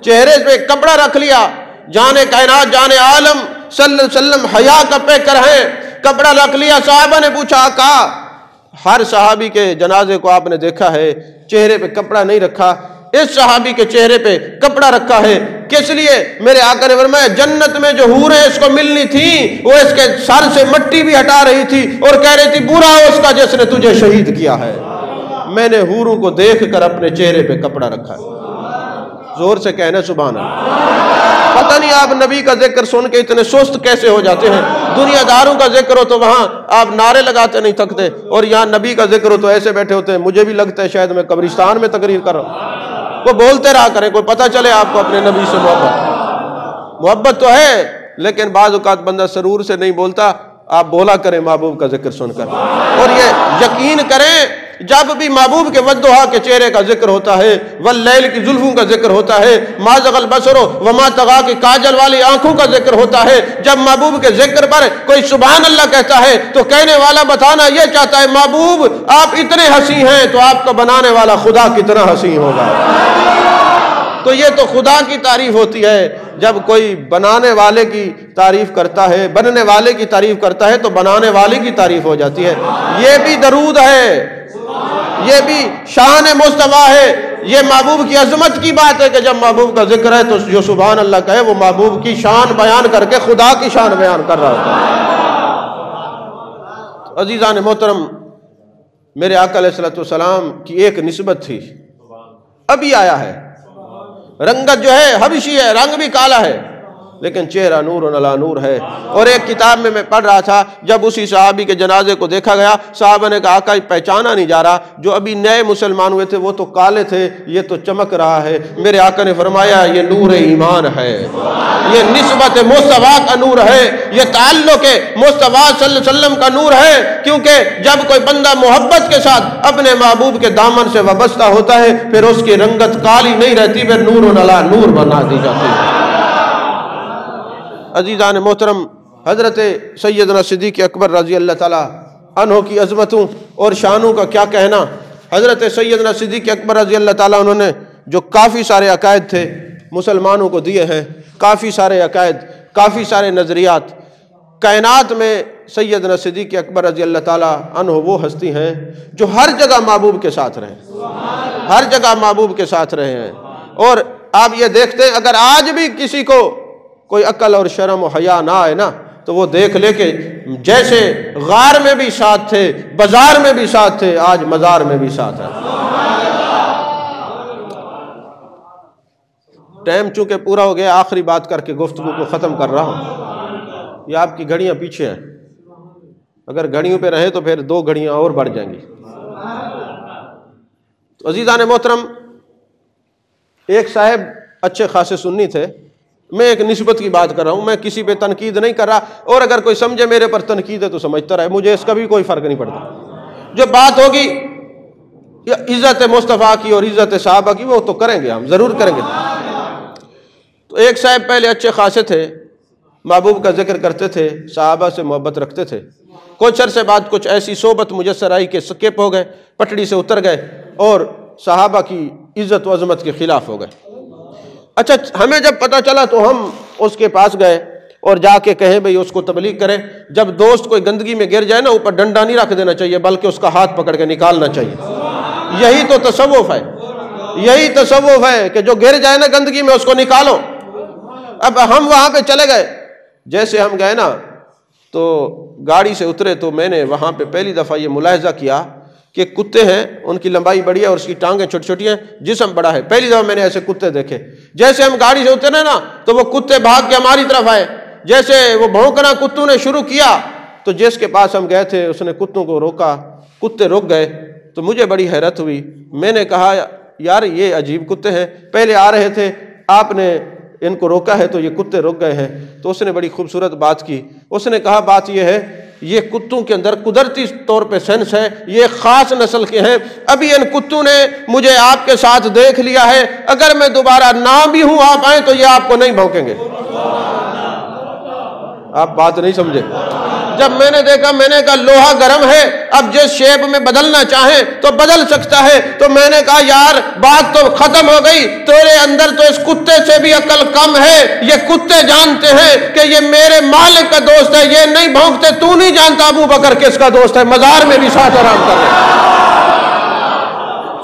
چہرے پہ کپڑا رکھ لیا۔ جانے کائنات، جانے عالم صلی اللہ علیہ وسلم حیا کا پیکر ہیں، کپڑا رکھ لیا۔ صحابہ نے پوچھا آقا ہر صحابی کے جنازے کو آپ نے دیکھا ہے، چہرے پہ کپڑا نہیں رکھا، اس صحابی کے چہرے پہ کپڑا رکھا ہے، کس لیے؟ میرے آقا نے فرمایا جنت میں جو حوریں اس کو ملنی تھی وہ اس کے سر سے مٹی بھی ہٹا رہی تھی اور کہہ رہی تھی برا ہو اس کا جس نے تجھے شہید کیا ہے۔ میں نے حوروں کو دیکھ کر اپنے چہرے پہ کپڑا رکھا ہے۔ زور سے کہنا سبحان اللہ۔ پتہ نہیں آپ نبی کا ذکر سن کے اتنے سست کیسے ہو جاتے ہیں۔ دنیا داروں کا ذکر ہو تو وہاں آپ نعرے لگاتے نہیں تھکتے، اور یہاں نبی کا ذکر ہو تو ایسے بیٹھے ہوتے ہیں، مجھے بھی لگتا ہے شاید میں قبرستان میں تقریر کر رہا ہوں۔ وہ بولتے رہا کریں، کوئی پتہ چلے آپ کو اپنے نبی سے محبت تو ہے، لیکن بعض اوقات بندہ سرور سے نہیں بولتا۔ آپ بولا کریں محبوب کا ذکر سن کر، اور یہ یقین کریں جب بھی محبوب کے والضحیٰ کے چہرے کا ذکر ہوتا ہے، واللیل کی زلفوں کا ذکر ہوتا ہے، ما زغ البصر وما طغیٰ کی کاجل والی آنکھوں کا ذکر ہوتا ہے، جب محبوب کے ذکر پر کوئی سبحان اللہ کہتا ہے تو کہنے والا بتانا یہ چاہتا ہے محبوب آپ اتنے ہنسی ہیں تو آپ کو بنانے والا خدا کتنا ہنسی ہوگا۔ تو یہ تو خدا کی تعریف ہوتی ہے۔ جب کوئی بنانے والے کی تعریف کرتا ہے، بننے والے کی تعریف کرتا ہے تو بنانے والے کی تعریف ہو جاتی ہے۔ یہ بھی درود ہے، یہ بھی شان مصطفیٰ ہے، یہ محبوب کی عظمت کی بات ہے کہ جب محبوب کا ذکر ہے تو جو سبحان اللہ کہے وہ محبوب کی شان بیان کر کے خدا کی شان بیان کر رہا ہوتا ہے۔ عزیزان محترم، میرے آقا علیہ السلام کی ایک نسبت تھی، ابھی آیا ہے، رنگت جو ہے حبشی ہے، رنگ بھی کالا ہے، لیکن چہرہ نور علی نور ہے۔ اور ایک کتاب میں پڑھ رہا تھا، جب اسی صحابی کے جنازے کو دیکھا گیا، صحابہ نے کہا آقا پہچانا نہیں جا رہا، جو ابھی نئے مسلمان ہوئے تھے وہ تو کالے تھے، یہ تو چمک رہا ہے۔ میرے آقا نے فرمایا یہ نور ایمان ہے، یہ نسبت مصطفیٰ کا نور ہے، یہ تعلق مصطفیٰ صلی اللہ علیہ وسلم کا نور ہے، کیونکہ جب کوئی بندہ محبت کے ساتھ اپنے محبوب کے دامن سے وابستہ ہوتا ہے پھر اس کی رنگت کالی نہیں رہتی، پھر نور علی نور بنا دی جاتی ہے۔ عزیزان محترم، حضرت سیدنا صدیق اکبر رضی اللہ تعالیٰ عنہ کی عظمتوں اور شانوں کا کیا کہنا۔ حضرت سیدنا صدیق اکبر رضی اللہ تعالیٰ انہوں نے جو کافی سارے عقائد تھے مسلمانوں کو دیے ہیں، کافی سارے عقائد، کافی سارے نظریات۔ کائنات میں سیدنا صدیق اکبر رضی اللہ تعالیٰ عنہ وہ ہستی ہیں جو ہر جگہ محبوب کے ساتھ رہے، ہر جگہ محبوب کے ساتھ رہے ہیں۔ اور آپ یہ دیکھتے ہیں اگر آج بھی کسی کو کوئی عقل اور شرم و حیا نہ آئے نا تو وہ دیکھ لے کہ جیسے غار میں بھی ساتھ تھے، بازار میں بھی ساتھ تھے، آج مزار میں بھی ساتھ ہے۔ ٹائم چونکہ پورا ہو گیا، آخری بات کر کے گفتگو کو ختم کر رہا ہوں۔ یہ آپ کی گھڑیاں پیچھے ہیں، اگر گھڑیوں پہ رہے تو پھر 2 گھڑیاں اور بڑھ جائیں گی۔ تو عزیزان محترم، ایک صاحب اچھے خاصے سنی تھے، میں ایک نسبت کی بات کر رہا ہوں، میں کسی پہ تنقید نہیں کر رہا، اور اگر کوئی سمجھے میرے پر تنقید ہے تو سمجھتا رہے، مجھے اس کا بھی کوئی فرق نہیں پڑتا۔ جو بات ہوگی عزت مصطفیٰ کی اور عزت صحابہ کی وہ تو کریں گے، ہم ضرور کریں گے۔ تو ایک صاحب پہلے اچھے خاصے تھے، محبوب کا ذکر کرتے تھے، صحابہ سے محبت رکھتے تھے، کچھ عرصے بعد کچھ ایسی صحبت میسر آئی کہ سکپ ہو گئے، پٹڑی سے اتر گئے اور صحابہ کی عزت و عظمت کے خلاف ہو گئے۔ اچھا، ہمیں جب پتہ چلا تو ہم اس کے پاس گئے اور جا کے کہیں بھئی اس کو تبلیغ کریں۔ جب دوست کوئی گندگی میں گر جائے نا، اوپر ڈنڈا نہیں رکھ دینا چاہیے، بلکہ اس کا ہاتھ پکڑ کے نکالنا چاہیے۔ یہی تو تصوف ہے، یہی تصوف ہے کہ جو گر جائے نا گندگی میں اس کو نکالو۔ اب ہم وہاں پہ چلے گئے، جیسے ہم گئے نا تو گاڑی سے اترے تو میں نے وہاں پہ پہلی دفعہ یہ ملاحظہ کیا کہ کتے ہیں، ان کی لمبائی بڑی ہے اور اس کی ٹانگیں چھوٹی چھوٹی ہیں، جسم بڑا ہے۔ پہلی دفعہ میں نے ایسے کتے دیکھے۔ جیسے ہم گاڑی سے اترے نا تو وہ کتے بھاگ کے ہماری طرف آئے، جیسے وہ بھونکنا کتوں نے شروع کیا تو جس کے پاس ہم گئے تھے اس نے کتوں کو روکا، کتے رک گئے۔ تو مجھے بڑی حیرت ہوئی، میں نے کہا یار یہ عجیب کتے ہیں، پہلے آ رہے تھے، آپ نے ان کو روکا ہے تو یہ کتے رک گئے ہیں۔ تو اس نے بڑی خوبصورت بات کی، اس نے کہا بات یہ ہے، یہ کتوں کے اندر قدرتی طور پہ سینس ہے، یہ خاص نسل کے ہیں، ابھی ان کتوں نے مجھے آپ کے ساتھ دیکھ لیا ہے، اگر میں دوبارہ نہ بھی ہوں آپ آئیں تو یہ آپ کو نہیں بھونکیں گے۔ آپ بات نہیں سمجھے۔ جب میں نے دیکھا، میں نے کہا لوہا گرم ہے، اب جس شیپ میں بدلنا چاہیں تو بدل سکتا ہے۔ تو میں نے کہا یار بات تو ختم ہو گئی، تیرے اندر تو اس کتے سے بھی عقل کم ہے۔ یہ کتے جانتے ہیں کہ یہ میرے مالک کا دوست ہے، یہ نہیں بھونکتے۔ تو نہیں جانتا ابو بکر کس کا دوست ہے، مزار میں بھی ساتھ آرام کر رہے ہیں۔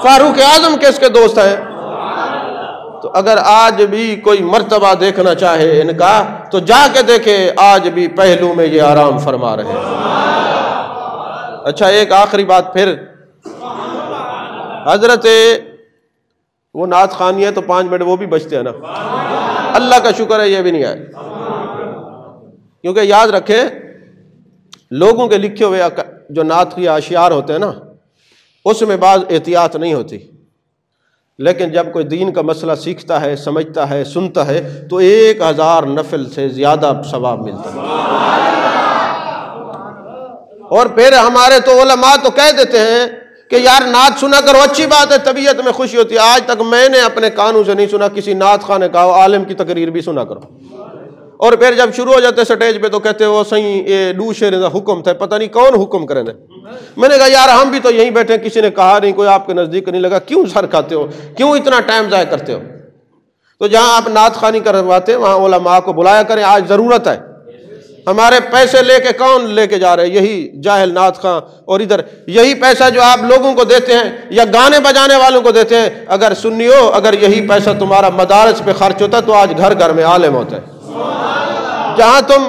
فاروق اعظم کس کے دوست ہیں۔ تو اگر آج بھی کوئی مرتبہ دیکھنا چاہے ان کا تو جا کے دیکھے، آج بھی پہلو میں یہ آرام فرما رہے ہیں۔ اچھا، ایک آخری بات پھر، حضرت وہ نعت خوانی ہے تو 5 منٹ وہ بھی بچتے ہیں نا، اللہ کا شکر ہے یہ بھی نہیں آئے، کیونکہ یاد رکھیں لوگوں کے لکھے ہوئے جو نعت کی اشعار ہوتے ہیں نا اس میں بعض احتیاط نہیں ہوتی، لیکن جب کوئی دین کا مسئلہ سیکھتا ہے، سمجھتا ہے، سنتا ہے تو 1000 نفل سے زیادہ ثواب ملتا ہے۔ اور پھر ہمارے تو علماء تو کہہ دیتے ہیں کہ یار نعت سنا کرو، اچھی بات ہے، طبیعت میں خوشی ہوتی ہے۔ آج تک میں نے اپنے کانوں سے نہیں سنا کسی نعت خواہ نے کہا عالم کی تقریر بھی سنا کرو، اور پھر جب شروع ہو جاتے سٹیج پہ تو کہتے وہ صحیح یہ دو شیر دا حکم تھا، پتہ نہیں کون حکم کرے نے۔ میں نے کہا یار ہم بھی تو یہیں بیٹھے، کسی نے کہا نہیں، کوئی آپ کے نزدیک نہیں لگا، کیوں سر کھاتے ہو، کیوں اتنا ٹائم ضائع کرتے ہو؟ تو جہاں آپ نعت خوانی کرواتے ہیں وہاں علماء کو بلایا کریں، آج ضرورت ہے۔ ہمارے پیسے لے کے کون لے کے جا رہے ہیں؟ یہی جاہل نعت خواں، اور ادھر یہی پیسہ جو آپ لوگوں کو دیتے ہیں یا گانے بجانے والوں کو دیتے ہیں، اگر سنیو اگر یہی پیسہ تمہارا مدارس پہ خرچ ہوتا تو آج گھر گھر میں عالم ہوتا ہے۔ جہاں تم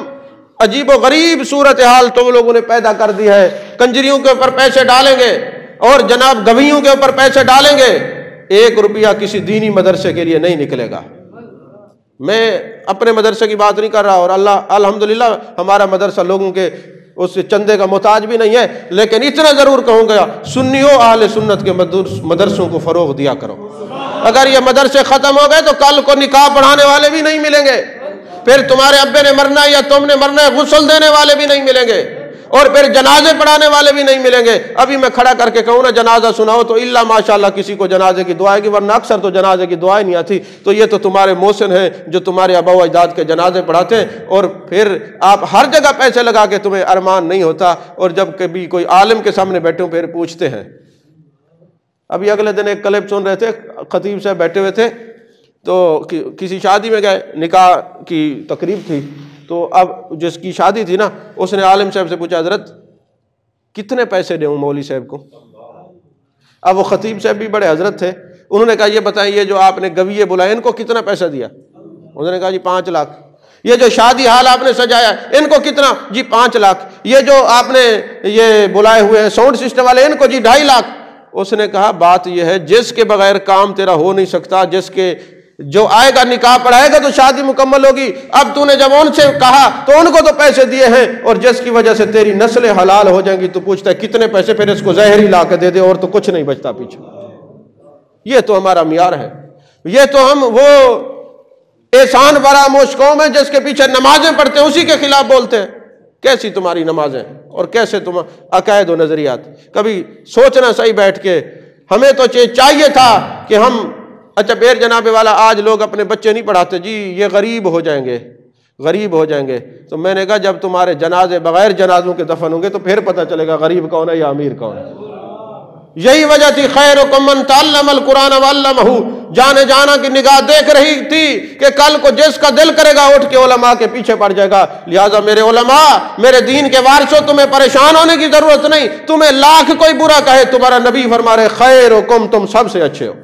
عجیب و غریب صورتحال تم لوگوں نے پیدا کر دی ہے، کنجریوں کے اوپر پیسے ڈالیں گے اور جناب گویوں کے اوپر پیسے ڈالیں گے، 1 روپیہ کسی دینی مدرسے کے لیے نہیں نکلے گا۔ میں اپنے مدرسے کی بات نہیں کر رہا، اور الحمدللہ ہمارا مدرسہ لوگوں کے اس چندے کا محتاج بھی نہیں ہے، لیکن اتنا ضرور کہوں گا سنیوں اہل سنت کے مدرسوں کو فروغ دیا کرو۔ اگر یہ مدرسے ختم ہو گئے تو کل کو نکاح پڑھانے والے بھی نہیں ملیں گے، پھر تمہارے ابے نے مرنا یا تم نے مرنا ہے، غسل دینے والے بھی نہیں ملیں گے، اور پھر جنازے پڑھانے والے بھی نہیں ملیں گے۔ ابھی میں کھڑا کر کے کہوں نا جنازہ سناؤ تو الا ماشاءاللہ کسی کو جنازے کی دعائیں کی، ورنہ اکثر تو جنازے کی دعائیں نہیں آتی۔ تو یہ تو تمہارے محسن ہیں جو تمہارے آبا و اجداد کے جنازے پڑھاتے ہیں، اور پھر آپ ہر جگہ پیسے لگا کے تمہیں ارمان نہیں ہوتا، اور جب کبھی کوئی عالم کے سامنے بیٹھے ہوں پھر پوچھتے ہیں۔ ابھی اگلے دن ایک کلپ سن رہے تھے، خطیب صاحب بیٹھے ہوئے تھے تو کسی شادی میں گئے، نکاح کی تقریب تھی، تو اب جس کی شادی تھی نا اس نے عالم صاحب سے پوچھا حضرت کتنے پیسے دوں مولوی صاحب کو؟ اب وہ خطیب صاحب بھی بڑے حضرت تھے، انہوں نے کہا یہ بتائیں یہ جو آپ نے گویے بلائے ان کو کتنا پیسہ دیا؟ انہوں نے کہا جی 5 لاکھ۔ یہ جو شادی حال آپ نے سجایا ان کو کتنا؟ جی 5 لاکھ۔ یہ جو آپ نے یہ بلائے ہوئے ہیں ساؤنڈ سسٹم والے ان کو جی 2.5 لاکھ۔ اس نے کہا بات یہ ہے جس کے بغیر کام تیرا ہو نہیں سکتا، جس کے جو آئے گا نکاح پڑھائے گا تو شادی مکمل ہوگی. اب تو نے جب ان سے کہا تو ان کو تو پیسے دیے ہیں، اور جس کی وجہ سے تیری نسلیں حلال ہو جائیں گی تو پوچھتا ہے کتنے پیسے، پھر اس کو زہر ہی لا کے دے دے اور تو کچھ نہیں بچتا پیچھے. یہ تو ہمارا معیار ہے. یہ تو ہم وہ احسان فراموش قوم ہے جس کے پیچھے نمازیں پڑھتے ہیں، اسی کے خلاف بولتے ہیں. کیسی تمہاری نمازیں اور کیسے تم عقائد و نظریات. کبھی سوچنا صحیح بیٹھ کے. ہمیں تو چاہیے تھا کہ ہم اچھا بیر جناب والا آج لوگ اپنے بچے نہیں پڑھاتے، جی یہ غریب ہو جائیں گے، غریب ہو جائیں گے. تو میں نے کہا جب تمہارے جنازے بغیر جنازوں کے دفن ہوں گے تو پھر پتہ چلے گا غریب کون ہے یا امیر کون ہے. یہی وجہ تھی خیرکم من تعلم القرآن وعلمہ. جانے جانا کی نگاہ دیکھ رہی تھی کہ کل کو جس کا دل کرے گا اٹھ کے علماء کے پیچھے پڑ جائے گا. لہٰذا میرے علماء، میرے دین کے وارثوں، تمہیں پریشان ہونے کی ضرورت نہیں. تمہیں لاکھ کوئی برا کہے، تمہارا نبی فرما رہے خیرکم، تم سب سے اچھے ہو.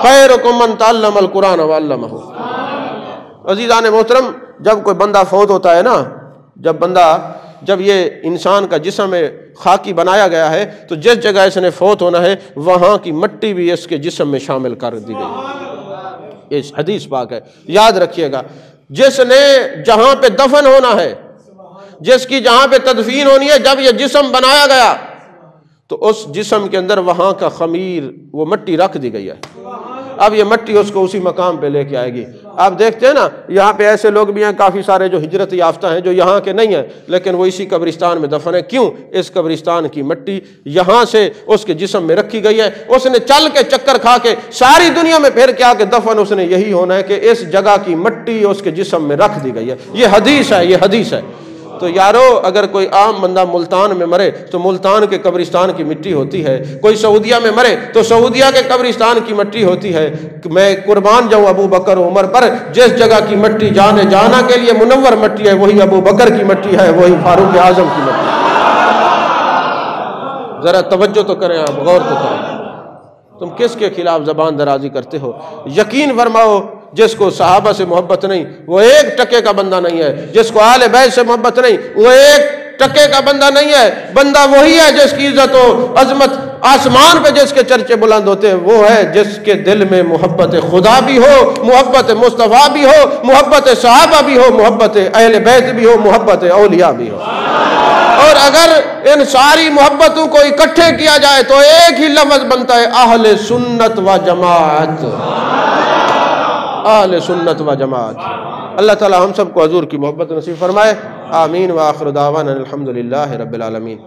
خیرکم من تعلم القرآن وعلمہ. عزیزان محترم، جب کوئی بندہ فوت ہوتا ہے نا، جب یہ انسان کا جسم خاکی بنایا گیا ہے تو جس جگہ اس نے فوت ہونا ہے وہاں کی مٹی بھی اس کے جسم میں شامل کر دی گئی. یہ حدیث پاک ہے، یاد رکھیے گا. جس نے جہاں پہ دفن ہونا ہے، جس کی جہاں پہ تدفین ہونی ہے، جب یہ جسم بنایا گیا تو اس جسم کے اندر وہاں کا خمیر، وہ مٹی رکھ دی گئی ہے. اب یہ مٹی اس کو اسی مقام پہ لے کے آئے گی. آپ دیکھتے ہیں نا یہاں پہ ایسے لوگ بھی ہیں کافی سارے جو ہجرت یافتہ ہیں، جو یہاں کے نہیں ہیں لیکن وہ اسی قبرستان میں دفن ہے. کیوں؟ اس قبرستان کی مٹی یہاں سے اس کے جسم میں رکھی گئی ہے. اس نے چل کے چکر کھا کے ساری دنیا میں پھر کیا کہ دفن اس نے یہی ہونا ہے کہ اس جگہ کی مٹی اس کے جسم میں رکھ دی گئی ہے. یہ حدیث ہے، یہ حدیث ہے. تو یارو اگر کوئی عام بندہ ملتان میں مرے تو ملتان کے قبرستان کی مٹی ہوتی ہے، کوئی سعودیہ میں مرے تو سعودیہ کے قبرستان کی مٹی ہوتی ہے. میں قربان جاؤں ابو بکر عمر پر، جس جگہ کی مٹی جانے جانا کے لیے منور مٹی ہے وہی ابو بکر کی مٹی ہے، وہی فاروق اعظم کی مٹی ہے. ذرا توجہ تو کریں، آپ غور تو کریں. تم کس کے خلاف زبان درازی کرتے ہو؟ یقین فرماؤ جس کو صحابہ سے محبت نہیں وہ ایک ٹکے کا بندہ نہیں ہے. جس کو اہل بیت سے محبت نہیں وہ ایک ٹکے کا بندہ نہیں ہے. بندہ وہی ہے جس کی عزت و عظمت آسمان پہ جس کے چرچے بلند ہوتے ہیں، وہ ہے جس کے دل میں محبت خدا بھی ہو، محبت مصطفیٰ بھی ہو، محبت صحابہ بھی ہو، محبت اہل بیت بھی ہو، محبت اولیاء بھی ہو. اور اگر ان ساری محبتوں کو اکٹھے کیا جائے تو ایک ہی لفظ بنتا ہے اہل سنت و جماعت. اہل سنت و جماعت. اللہ تعالی ہم سب کو حضور کی محبت نصیب فرمائے. آمین. وآخر دعوانا الحمدللہ رب العالمین.